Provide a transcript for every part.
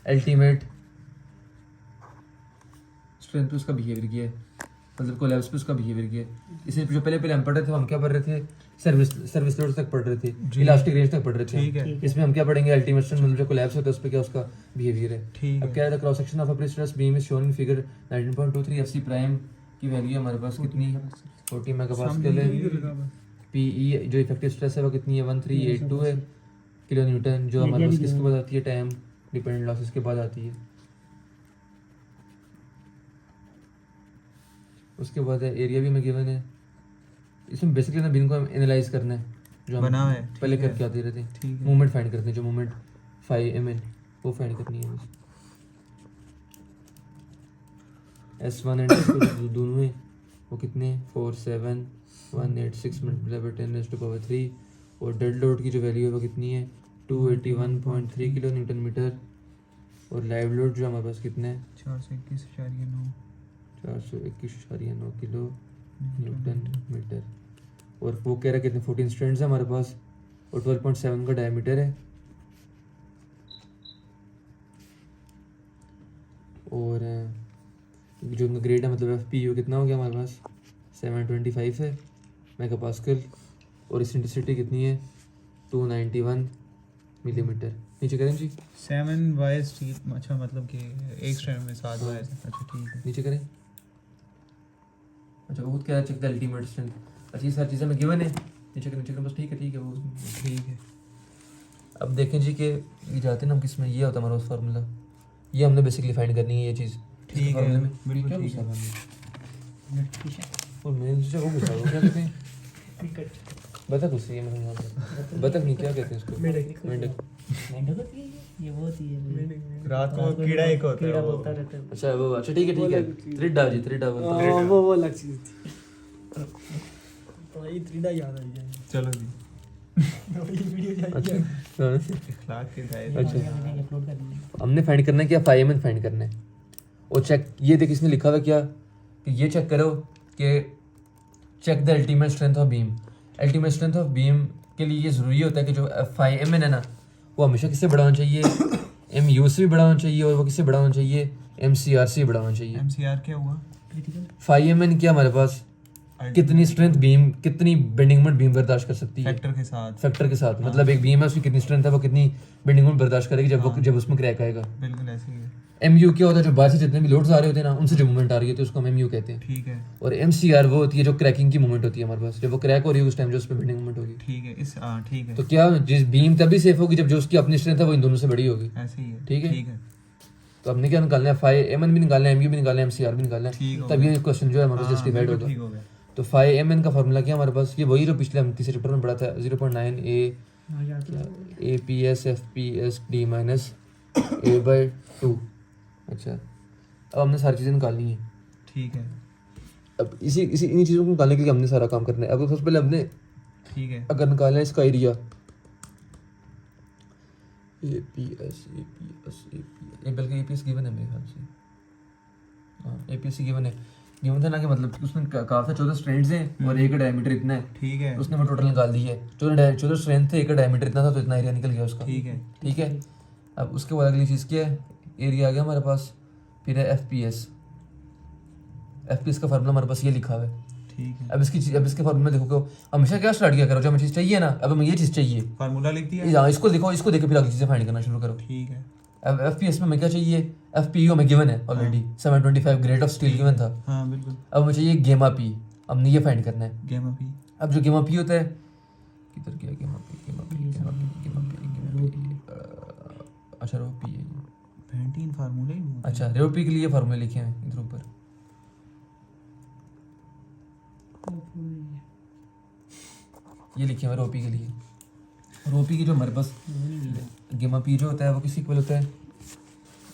Ultimate strength पे उसका behaviour किया है, मतलब कोलैप्स पे उसका बिहेवियर किया है। इसलिए जो पहले हम पढ़ रहे थे, हम क्या पढ़ रहे थे, सर्विस लोड तक पढ़ रहे थे, इलास्टिक रेंज तक पढ़ रहे थे। ठीक है। इसमें हम क्या पढ़ेंगे, अल्टीमेट स्ट्रेंथ मतलब जो कोलैप्स होता है उस पे क्या उसका बिहेवियर है। ठीक अब क्या है, the cross section of a stress beam is shown in figure 19.23 FC prime की वैल्यू हमारे पास कितनी 40 मेगापास्कल है। पीई जो इफेक्टिव स्ट्रेस है वो कितनी है 1382 है किलो न्यूटन, जो हमारे पास किसके बाद आती है, टाइम डिपेंडेंट लॉसेस के बाद आती है। उसके बाद है एरिया भी हमें गिवन है। इसमें बेसिकली ना बीम को एनालाइज करना है, जो हम बना है, पहले ठीक है। करके आते रहते ठीक हैं, है। मूवमेंट फाइंड करते हैं, जो मूवमेंट 5 mn वो फाइंड करनी है बस। S1 एंड S2 दोनों हैं, वो कितने 47186 मल्टीप्लाई बाई 10⁻³ और डेड लोड की जो वैल्यू है वो कितनी है 281.3 किलो न्यूटन मीटर। और लाइव लोड जो हमारे पास कितना है 421.9 421.9 किलो न्यूटन मीटर। और वो कह रहा है कितने 14 स्ट्रैंड्स है हमारे पास और 12.7 का डायमीटर है। और जो ग्रेड है मतलब FPU कितना हो गया हमारे पास 725 है मेगापास्कल। और इसेंट्रिसिटी कितनी है 291 मिलीमीटर। नीचे करें जी, 7 वाइज ठीक। अच्छा, मतलब कि एक स्ट्रैंड में 7 वाइज। अच्छा ठीक है। नीचे करें। अच्छा वो क्या चेक द अल्टीमेट स्ट्रेंथ। अच्छा ये सारी चीज़ें में गिवन है, नीचे करें बस। ठीक है वो ठीक है। अब देखें जी कि ये जाते हैं ना हम किस में, ये होता है हमारा उस फार्मूला, ये हमने बेसिकली फाइंड करनी है ये चीज़। ठीक है, फार्मूले में बिल्कुल क्या ठीक है। और मैं सोचा वो घुसा क्या कहते हैं, बतख उससे ये मतलब बतख नहीं क्या कहते हैं उसको, मेंढक। ये वो होती है रात को कीड़ा एक होता है कीड़ा वो। बोलता रहता है। अच्छा वो अच्छा ठीक है त्रिड्डा जी, त्रिड्डा बोलता है। वो अलग चीज थी। तो ये त्रिडा याद आई है। चलो जी। ये वीडियो जाएगी। अच्छा इखलाक के दायरे अच्छा। में। अपलोड कर देंगे। हमने फाइंड करना है क्या 5 mn फाइंड करना है। और चेक ये देख इसने लिखा हुआ क्या कि ये चेक करो कि check the ultimate strength of beam. Ultimate strength of beam के लिए ये ज़रूरी होता है कि जो 5 mn है ना वो हमेशा किससे बड़ा होना चाहिए MU से भी बड़ा होना चाहिए, और वो किससे बड़ा होना चाहिए MCR से भी बड़ा होना चाहिए। MCR क्या हुआ? क्रिटिकल 5 mn क्या हमारे पास कितनी स्ट्रेंथ बीम, कितनी बेंडिंग मोमेंट बीम बर्दाश्त कर सकती है फैक्टर के साथ। फैक्टर के साथ, मतलब एक बीम है उसकी कितनी स्ट्रेंथ है, वो कितनी बेंडिंग मोमेंट बर्दाश्त करेगी जब उसमें क्रैक आएगा। बिल्कुल ऐसे ही है। MU क्या होता है, जो बाहर से जितने भी लोड्स आ रहे होते हैं ना उनसे जो मूवमेंट आ रही होती है उसको हम MU कहते हैं। ठीक है। और MCR वो होती है जो क्रैकिंग की मूवमेंट होती है हमारे पास, जब वो क्रैक हो रही है उस टाइम जो उस पर बेंडिंग मूवमेंट होगी। ठीक है। इस ठीक है। तो क्या जिस बीम तभी सेफ होगी जब जो उसकी अपनी स्ट्रेंथ है वो इन दोनों से बड़ी होगी। ऐसे ही है। ठीक है। ठीक है। तो हमने क्या निकालना है 5 mn भी निकालना है, MU भी निकालना है, MCR भी निकालना ठीक है, हो तब गया। ये क्वेश्चन जो है हमारे पास जस्टिफाइड बिल्कुल होगा। ठीक हो गया। तो 5 mn का फार्मूला क्या हमारे पास, ये वही जो पिछले हम तीसरे चैप्टर में पढ़ा था 0.9 APS FPS D minus A/2। अच्छा अब हमने सारी चीज़ें निकालनी है। ठीक है। अब इसी इसी इन्हीं चीज़ों को निकालने के लिए हमने सारा काम करना है। अब सबसे पहले हमने ठीक है। अगर निकालना है इसका एरिया बल्कि APS गिवन है मेरे ख्याल से, हाँ APS गिवन है। गिवन था ना कि मतलब उसने कहा था 14 स्ट्रेंड्स हैं और एक डायमीटर इतना है, ठीक है। उसने वो टोटल निकाल दी है। 14 स्ट्रेंथ थे, एक डायमीटर इतना था, तो इतना एरिया निकल गया उसका। ठीक है। ठीक है। अब उसके बाद अगली चीज़ क्या है, एरिया आ गया हमारे पास, फिर है FPS का फार्मूला हमारे पास ये लिखा हुआ है। ठीक है। अब इसके फार्मूला देखो, हमेशा क्या स्टार्ट किया करो, जो हमें चीज़ चाहिए ना, अब हमें ये चीज़ चाहिए, फार्मूला लिख दिया। यहाँ इसको देखो, इसको देख के फिर आगे चीज़ें फाइंड करना शुरू करो। ठीक है। अब FPS में हमें क्या चाहिए, FPU हमें गिवन है already 725 grade of steel given था। हाँ बिल्कुल। अब हमें चाहिए गेमा पी, हमने ये फाइंड करना है। गेम अभी। अब जो गेमा पी होता है, किधर गया गेमा पी, अच्छा रो पी है ये। 19 फार्मूले ही होते हैं। अच्छा रो पी के लिए फार्मूले लिखे हैं इधर ऊपर, ये लिखे हैं रोपी के लिए। रोपी की जो हमारे पास गेमा पी जो होता है वो किसी इक्वल होता है,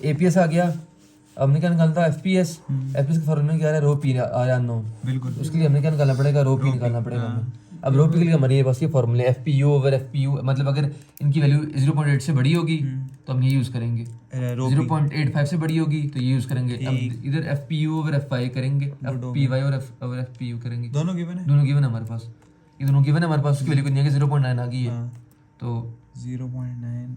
APS आ गया। अब हमने क्या निकालना था FPS का फार्मूला क्या आ रहा है, रोपी आ रहा है 9। बिल्कुल। उसके लिए हमने क्या निकालना पड़ेगा, रोपी निकालना पड़ेगा हमें। अब रोपी के लिए हमारे पास ये फार्मूले FPU ओवर FPU, मतलब अगर इनकी वैल्यू 0.8 से बड़ी होगी तो हम ये यूज़ करेंगे, 0.85 से बड़ी होगी तो ये यूज़ करेंगे। अब इधर FPU ओवर FI करेंगे, FPY और FPU करेंगे। दोनों गिवन है। दोनों गिवन है हमारे पास, ये दोनों गिवन है हमारे पास। उसकी वैल्यू कितनी है कि 0.9 आ गई है। हाँ। तो 0.9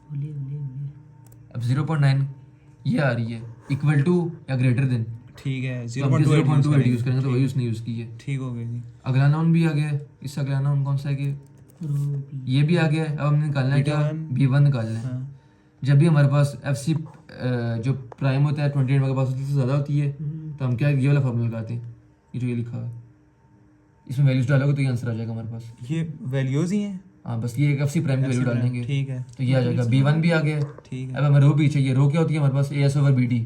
अब 0.9 ये आ रही है इक्वल टू या ग्रेटर देन, ठीक है, 0.2 0.2 यूज़ करेंगे तो वही उसने यूज़ की है। ठीक हो गया जी। अगला नाउन भी आ गया है, इससे अगला नाउन कौन सा है कि ये भी आ गया है। अब हमने निकालना है क्या, B1 निकालना है। हाँ जब भी हमारे पास FC जो प्राइम होता है 28 मेगापास से ज़्यादा होती है तो हम क्या ये वाला फॉर्मूला लगाते हैं, ये जो ये लिखा हुआ है इसमें वैल्यूज डालोगे तो ये आंसर आ जाएगा हमारे पास। ये वैल्यूज ही हैं। हाँ बस ये FC प्राइम की वैल्यू डालेंगे ठीक है तो ये आ जाएगा। B1 भी आ गया है। ठीक है अब हमें रो भी चाहिए, रो क्या होती है हमारे पास AS/BD,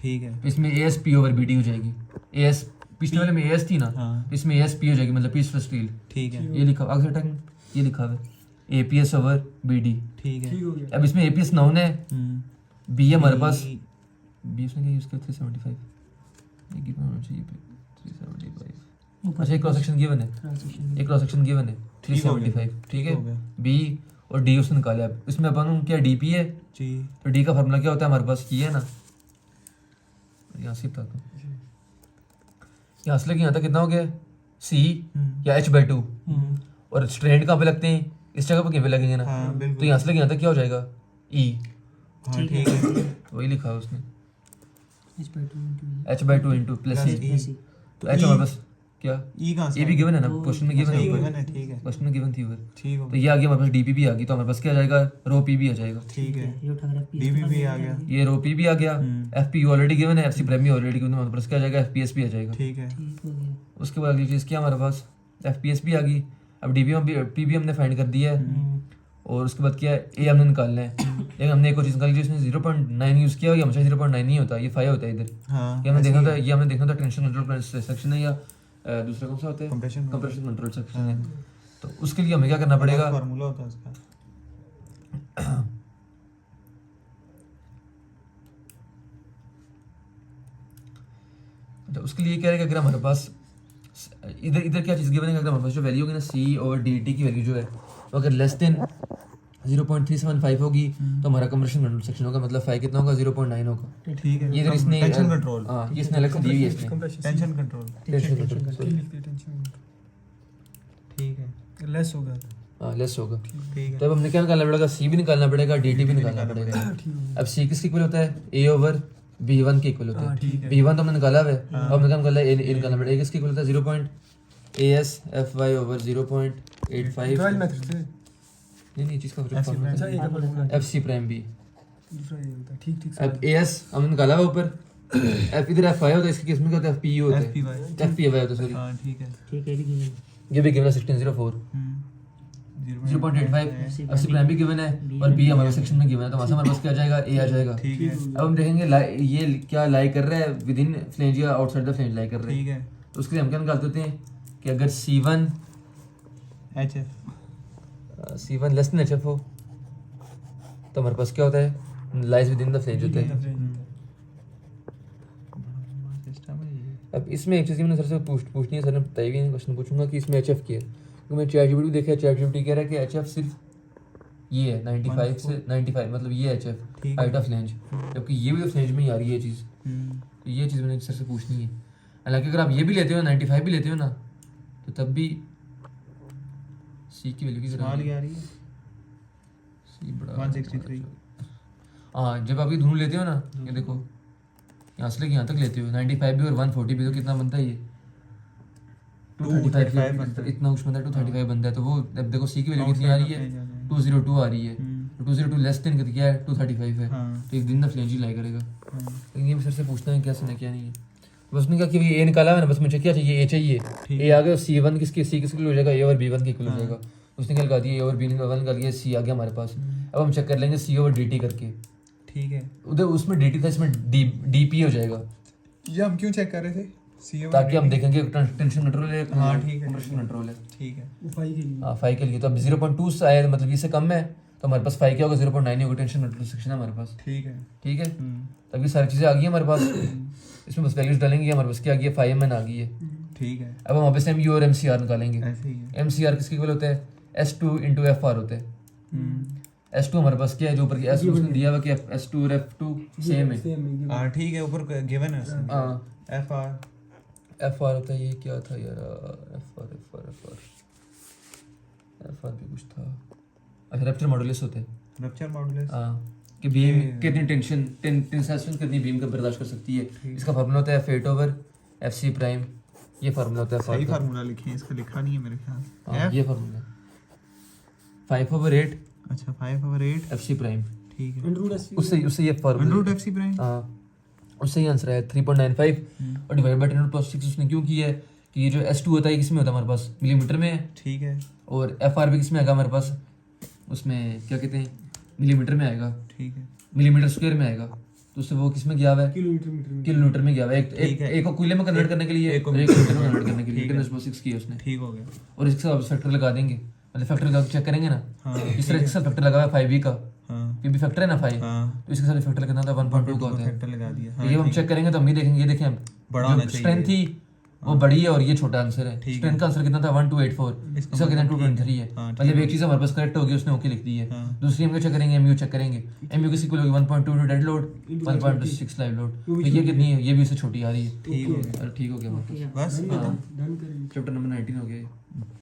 ठीक है। तो इसमें ASP/BD हो जाएगी। AS पिछले वाले में AS थी ना, हाँ तो इसमें ASP हो जाएगी, मतलब पीस फॉर स्टील। ठीक है ये लिखा अक्सर टाइम ये लिखा हुआ है APS/BD। ठीक है। ठीक हो गया। अब इसमें APS नाउन है, B हमारे पास ये- B उसने क्या यूज़ किया 375, ये कितना होना चाहिए पे 375। अच्छा एक क्रॉस सेक्शन गिवन है, एक क्रॉस सेक्शन गिवन है ठीक हो गया। 375, ठीक है। हो गया। B और D उसने निकाला। अब इसमें अपन क्या DP है, जी तो D का फार्मूला क्या होता है हमारे पास, ये है ना, यहाँ से बताता हूँ, यहाँ से लेके यहाँ तक कितना हो गया C या H/2, और स्ट्रेंड कहाँ पे लगते हैं, इस जगह पे कहीं पे लगेंगे ना, हाँ तो बिल्कुल। यहाँ से लेके यहाँ तक क्या हो जाएगा E, हाँ ठीक है। वही लिखा है उसने H/2 into plus plus E, E। तो H हमारे पास क्या, ई कहाँ से ये भी गिवन है ना, क्वेश्चन में गिवन अच्छा, है ये ऊपर, given है, ठीक है। क्वेश्चन में गिवन थी ऊपर, ठीक हो तो गया। ये आ गया हमारे पास DP भी आ गई, तो हमारे पास क्या आ जाएगा, रो P भी आ जाएगा। ठीक है। डीबी भी आ गया। ये रो P भी आ गया, FP ऑलरेडी गिवन है, FC प्राइम भी ऑलरेडी गिवन है, हमारे पास क्या आ जाएगा, FPS भी आ जाएगा। ठीक है। उसके बाद अगली चीज़ क्या हमारे पास, FPS भी आ गई। अब P भी हमने फाइंड कर दिया है, और उसके बाद क्या है, A हमने निकालना है। लेकिन हमने एक और चीज़ निकाली जिसमें 0.9 यूज़ किया, ये हमेशा 0.9 नहीं होता, ये 5 होता है इधर। हाँ ये हमने देखना था, ये हमने देखना था टेंशन कंट्रोल सेक्शन है या दूसरा कौन सा होता है, कंप्रेशन कंप्रेशन कंट्रोल सेक्शन है। तो उसके लिए हमें क्या करना पड़ेगा, फार्मूला होता है उसका। तो उसके लिए क्या रहेगा, अगर हमारे पास इधर इधर क्या चीज़ गिवन है, अगर हमारे पास जो वैल्यू होगी ना C/DT की वैल्यू जो है वो अगर लेस देन 0.375 होगी तो हमारा कंप्रेशन कंट्रोल सेक्शन होगा, मतलब 5 कितना होगा, 0.9 होगा। ठीक है। ये इधर इसने टेंशन कंट्रोल। हाँ ये इसने अलग से दी हुई है इसने, compression tension control. Tension control, tension ठीक है। लेस होगा। हाँ लेस होगा। ठीक है। तो अब हमने क्या निकालना पड़ेगा, C भी निकालना पड़ेगा, DT भी निकालना पड़ेगा। अब C किसके इक्वल होता है, A/B1 के इक्वल होता है। ठीक है। B1 तो हमने निकाला हुआ है, अब हमने क्या निकाला है, A निकालना पड़ेगा। किसके इक्वल होता है, 0.ASFY/0.85। ट्रायल मेथड से नहीं ये चीज़ का FC फॉर्मूला अच्छा एक अपना FC प्राइम B। दूसरा ये होता है। ठीक ठीक अब AS हमने निकाला हुआ ऊपर, F इधर FY होता है, इसके केस में क्या होता है, FPU होता है, FPY। FPY होता है सॉरी, हाँ ठीक है। ये भी गिवन है 1604 0.85। FC प्राइम भी गिवन है और B हमारे सेक्शन में गिवन है, तो वहाँ से हमारे पास क्या आ जाएगा, A आ जाएगा। ठीक है। अब हम देखेंगे ये क्या लाई कर रहा है, विद इन फ्लेंज या आउटसाइड द फ्लेंज लाई कर रहा है। ठीक है। तो उसके लिए हम क्या निकालते होते हैं कि अगर C1 लेस देन HF हो तो हमारे पास क्या होता है, lies with in the flange होता है। सिस्टम है ये। अब इसमें एक चीज़ मैंने सर से पूछनी है, सर ने बताई भी नहीं, क्वेश्चन पूछूंगा कि इसमें HF की है, क्योंकि मैं ChatGPT देखा है, ChatGPT कह रहा है कि HF सिर्फ ये है 95 से 95, मतलब ये HF ठीक हाइट ऑफ फ्लेंज, जबकि ये भी तो फ्लेंज में ही आ रही है ये चीज़। तो ये चीज़ मैंने सर से पूछनी है। हालांकि अगर आप ये भी लेते हो 95 भी लेते हो ना, तो तब भी C की वैल्यू की स्मॉल क्या आ रही है? C बड़ा 163। हाँ जब आप ये दोनों लेते हो ना, ये देखो यहाँ से लेके यहाँ तक लेते हो 95 भी और 140 भी, तो कितना बनता है ये 235 बनता है। इतना कुछ बनता है, 235 बनता है। तो वो अब देखो C की वैल्यू कितनी आ रही है, 202 आ रही है, तो 202 लेस देन क्या है, 235 है। हाँ। तो एक दिन ना फ्लेंज ही लाई करेगा। लेकिन ये भी सर से पूछना है क्या सर क्या नहीं है, बस उसने कहा कि भाई A निकाला है ना, बस मुझे क्या चाहिए, A चाहिए। A आ गया, C1 किसके C किसके हो जाएगा, A और B1 के इक्वल हो जाएगा। उसने क्या लगा दिया, A और B निकाल दिया, C आ गया हमारे पास। अब हम चेक कर लेंगे C/DT करके, ठीक है। उधर उसमें DT था, इसमें DP हो जाएगा, ये हम क्यों चेक कर रहे थे? C/DT? ताकि हम देखेंगे टेंशन कंट्रोल है, हाँ, ठीक है। कंप्रेशन कंट्रोल है। ठीक है। उफाई के लिए हाँ 5 के लिए। तो अब 0.2 से आया, मतलब इससे कम है, तो हमारे पास 5 क्या होगा, 0.9 होगा, टेंशन कंट्रोल सेक्शन है हमारे पास। ठीक है। ठीक है, तब ये सारी चीज़ें आ गई हमारे पास। इसमें बस वैल्यूज डालेंगे, हमारे पास क्या आ गई है, 5mn आ गई है। ठीक है। अब हम वापस से MU और MCR निकालेंगे। ऐसे ही है। MCR किसके इक्वल होता है, S2 into FR होता है। S2 हमारे पास क्या है, जो ऊपर की S उसने दिया हुआ कि S2 और F2 सेम है। सेम है। हाँ ठीक है, ऊपर गिवन है उसमें। हाँ FR FR होता है, ये क्या था यार, FR भी कुछ था, अच्छा रैप्टर मॉडुलस होता है। रप्चर मॉडुलस कि बीम ये- कितनी टेंशन टेंसाइल स्ट्रेंथ कितनी बीम का बर्दाश्त कर सकती है। इसका फार्मूला होता है F8 ओवर FC प्राइम, ये फार्मूला होता है सही फार्मूला। फार्मूला लिखे हैं, इसका लिखा नहीं है मेरे ख्याल। हाँ, F ये फार्मूला 5/8 अच्छा 5/8 FC प्राइम, ठीक है। अंडरवुड एससी उससे ये फार्मूला अंडरवुड FC प्राइम हाँ, उससे ही आंसर है 3.95 और डिवाइड बाय 10⁻6। उसने क्यों किया है कि ये जो S2 होता है ये किसमें होता है हमारे पास, मिलीमीटर में है, ठीक है और FR भी किसमें आएगा हमारे पास, उसमें क्या कहते हैं मिलीमीटर में आएगा, ठीक है मिलीमीटर स्क्वायर में आएगा। तो उससे वो किसमें गया हुआ है, किलोमीटर मीटर में किलोमीटर में गया हुआ है। ठीक है। एक को कुले में कन्वर्ट करने के लिए, एक को एक किलोमीटर में कन्वर्ट करने के लिए ठीक है। 10⁻6 किया उसने। ठीक हो गया। और इसके साथ फैक्टर लगा देंगे, मतलब फैक्टर लगा के चेक करेंगे ना, हाँ इस तरह इसका फैक्टर लगा हुआ है 5 का, हाँ ये भी फैक्टर है ना 5, हाँ तो इसके साथ फैक्टर कितना होता है 1.2 का होता है। फैक्टर लगा दिया। तो ये हम ठीक है। चेक करेंगे तो हम ये देखेंगे, ये देखें हम बड़ा होना जो चाहिए। स्ट्रेंथ थी वो बड़ी है और ये छोटा आंसर है। ठीक स्ट्रेंथ का आंसर कितना था 1284, इसका इसका कितना मतलब 223 है। हाँ, ठीक मतलब है। एक चीज हमारे पास करेक्ट होगी, उसने ओके लिख दी है। हाँ। दूसरी हम क्या चेक करेंगे, एमयू चेक करेंगे, एमयू किसी को होगी 1.22 डेड लोड, 1.6 लाइव लोड, तो ये कितनी है, ये भी उससे छोटी आ रही है। ठीक हो गया। अरे ठीक हो गया, बस डन करेंगे। चैप्टर नंबर 19 हो गया।